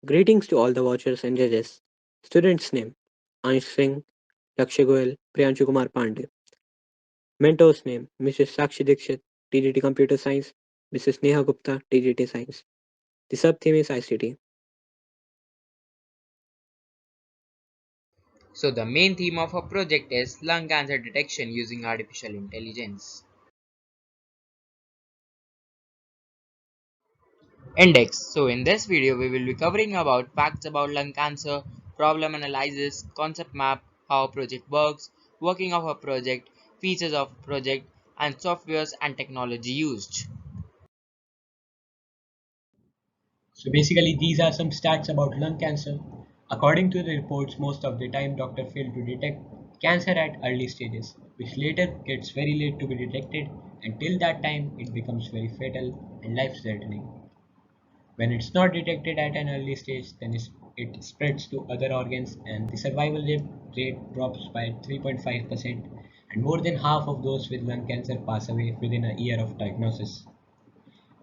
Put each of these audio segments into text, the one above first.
Greetings to all the watchers and judges. Students' name Ansh Singh, Lakshay Goyal, Priyanshu Kumar Pandey. Mentors' name Mrs. Sakshi Dikshit, TGT Computer Science, Mrs. Neha Gupta, TGT Science. The sub theme is ICT. So the main theme of our project is lung cancer detection using artificial intelligence. Index. So in this video we will be covering about facts about lung cancer, problem analysis, concept map, how a project works, working of a project, features of a project, and softwares and technology used. So basically, these are some stats about lung cancer. According to the reports, most of the time doctors fail to detect cancer at early stages, which later gets very late to be detected. Until that time, it becomes very fatal and life-threatening. When it's not detected at an early stage, then it spreads to other organs, and the survival rate drops by 3.5%, and more than half of those with lung cancer pass away within a year of diagnosis.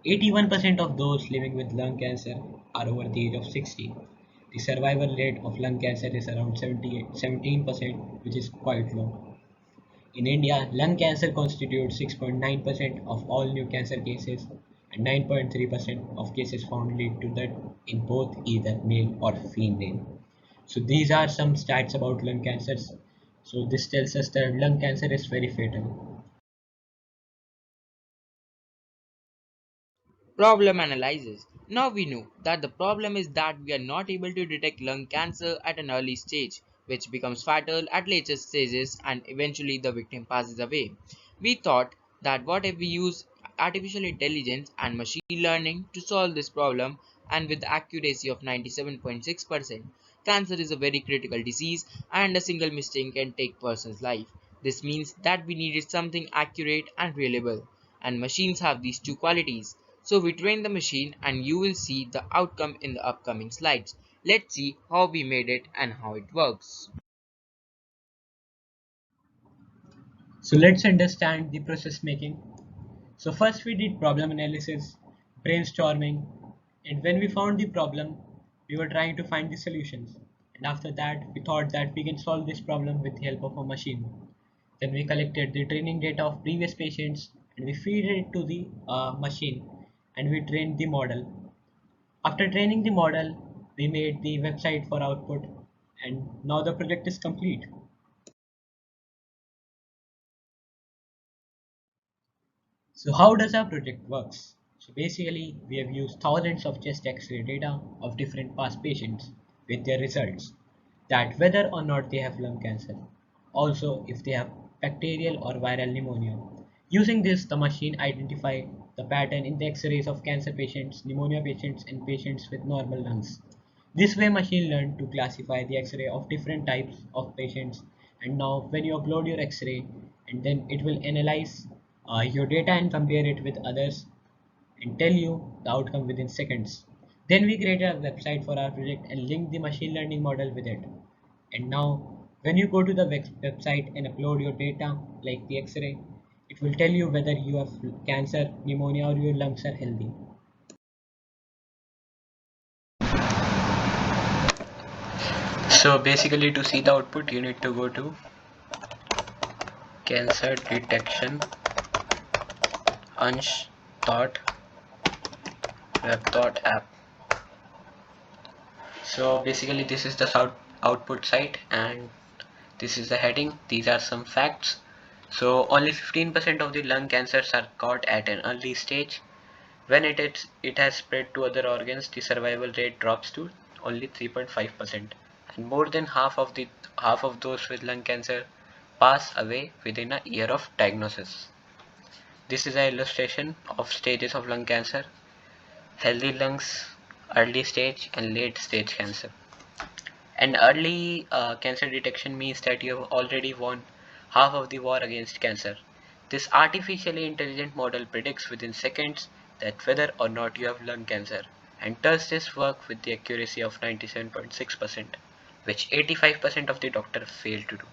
81% of those living with lung cancer are over the age of 60. The survival rate of lung cancer is around 17%, which is quite low. In India, lung cancer constitutes 6.9% of all new cancer cases, and 9.3% of cases found lead to death in both either male or female. So these are some stats about lung cancers. So this tells us that lung cancer is very fatal. Problem analysis. Now we know that the problem is that we are not able to detect lung cancer at an early stage, which becomes fatal at later stages and eventually the victim passes away. We thought that what if we use artificial intelligence and machine learning to solve this problem, and with the accuracy of 97.6%, cancer is a very critical disease and a single mistake can take person's life. This means that we needed something accurate and reliable, and machines have these two qualities. So we train the machine and you will see the outcome in the upcoming slides. Let's see how we made it and how it works. So let's understand the process making. So first we did problem analysis, brainstorming, and when we found the problem, we were trying to find the solutions. And after that, we thought that we can solve this problem with the help of a machine. Then we collected the training data of previous patients and we feed it to the machine and we trained the model. After training the model, we made the website for output and now the project is complete. So how does our project works? So basically we have used thousands of chest x-ray data of different past patients with their results that whether or not they have lung cancer. Also if they have bacterial or viral pneumonia. Using this the machine identify the pattern in the x-rays of cancer patients, pneumonia patients and patients with normal lungs. This way machine learned to classify the x-ray of different types of patients, and now when you upload your x-ray and then it will analyze your data and compare it with others and tell you the outcome within seconds. Then we created a website for our project and linked the machine learning model with it. And now when you go to the website and upload your data like the x-ray, it will tell you whether you have cancer, pneumonia or your lungs are healthy. So basically to see the output you need to go to cancer detection Ansh dot web dot app. So basically this is the output site and this is the heading. These are some facts. So only 15% of the lung cancers are caught at an early stage. When it has spread to other organs, the survival rate drops to only 3.5%, and more than half of those with lung cancer pass away within a year of diagnosis. This is an illustration of stages of lung cancer: healthy lungs, early stage, and late stage cancer. And early cancer detection means that you have already won half of the war against cancer. This artificially intelligent model predicts within seconds that whether or not you have lung cancer and does this work with the accuracy of 97.6%, which 85% of the doctors fail to do.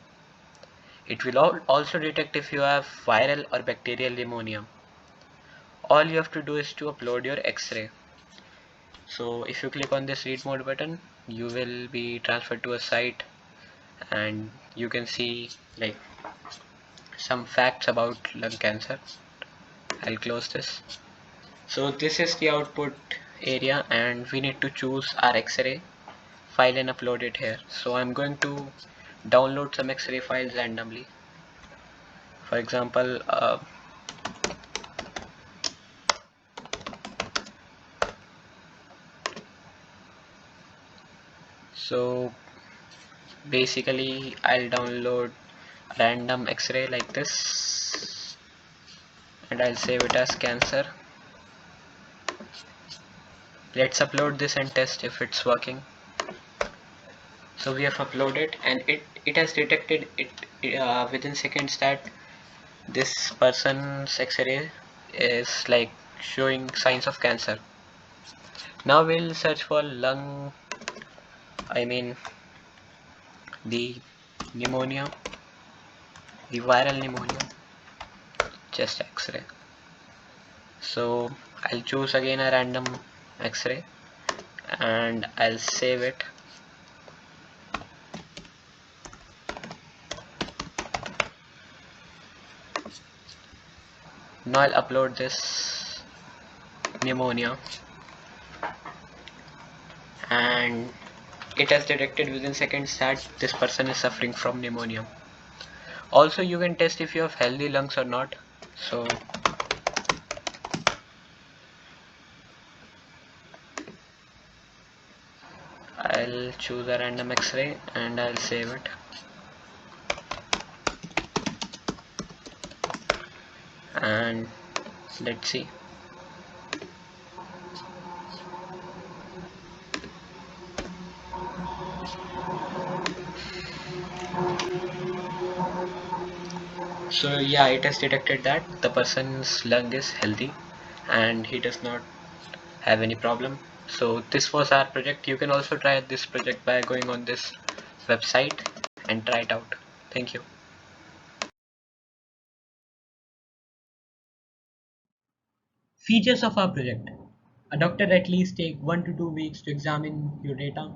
It will also detect if you have viral or bacterial pneumonia. All you have to do is to upload your x-ray. So if you click on this read more button, you will be transferred to a site and you can see like some facts about lung cancer. I'll close this. So this is the output area and we need to choose our X-ray file and upload it here. So I'm going to download some X-ray files randomly. For example, so basically I'll download random X-ray like this and I'll save it as cancer. Let's upload this and test if it's working. So we have uploaded and it has detected it within seconds that this person's X-ray is like showing signs of cancer. Now we'll search for lung, I mean the pneumonia, the viral pneumonia, chest X-ray. So I'll choose again a random X-ray and I'll save it. Now I'll upload this pneumonia and it has detected within seconds that this person is suffering from pneumonia. Also you can test if you have healthy lungs or not. So I'll choose a random X-ray and I'll save it. And let's see. So yeah, it has detected that the person's lung is healthy and he does not have any problem. So this was our project. You can also try this project by going on this website and try it out. Thank you. Features of our project. A doctor at least take 1 to 2 weeks to examine your data.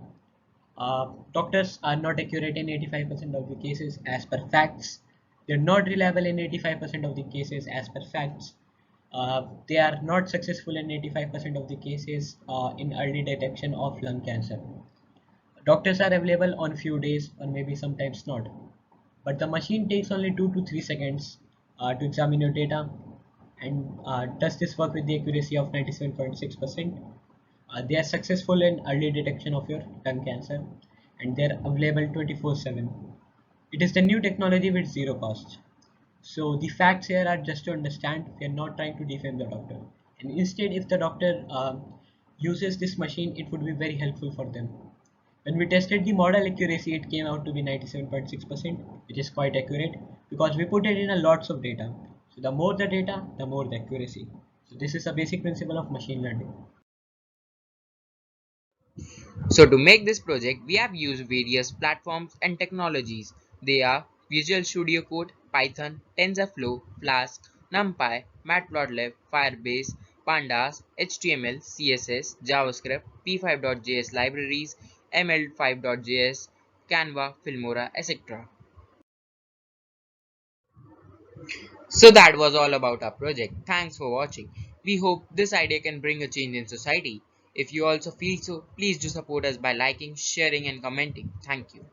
Doctors are not accurate in 85% of the cases as per facts. They're not reliable in 85% of the cases as per facts. They are not successful in 85% of the cases in early detection of lung cancer. Doctors are available on few days or maybe sometimes not. But the machine takes only 2 to 3 seconds to examine your data and does this work with the accuracy of 97.6%. They are successful in early detection of your lung cancer and they are available 24/7. It is the new technology with zero cost. So the facts here are just to understand. We are not trying to defame the doctor. And instead, if the doctor uses this machine, it would be very helpful for them. When we tested the model accuracy, it came out to be 97.6%, which is quite accurate because we put it in a lots of data. So the more the data, the more the accuracy. So this is a basic principle of machine learning. So to make this project, we have used various platforms and technologies. They are Visual Studio Code, Python, TensorFlow, Flask, NumPy, Matplotlib, Firebase, Pandas, HTML, CSS, JavaScript, P5.js libraries, ML5.js, Canva, Filmora, etc. So that was all about our project. Thanks for watching. We hope this idea can bring a change in society. If you also feel so, please do support us by liking, sharing and commenting. Thank you.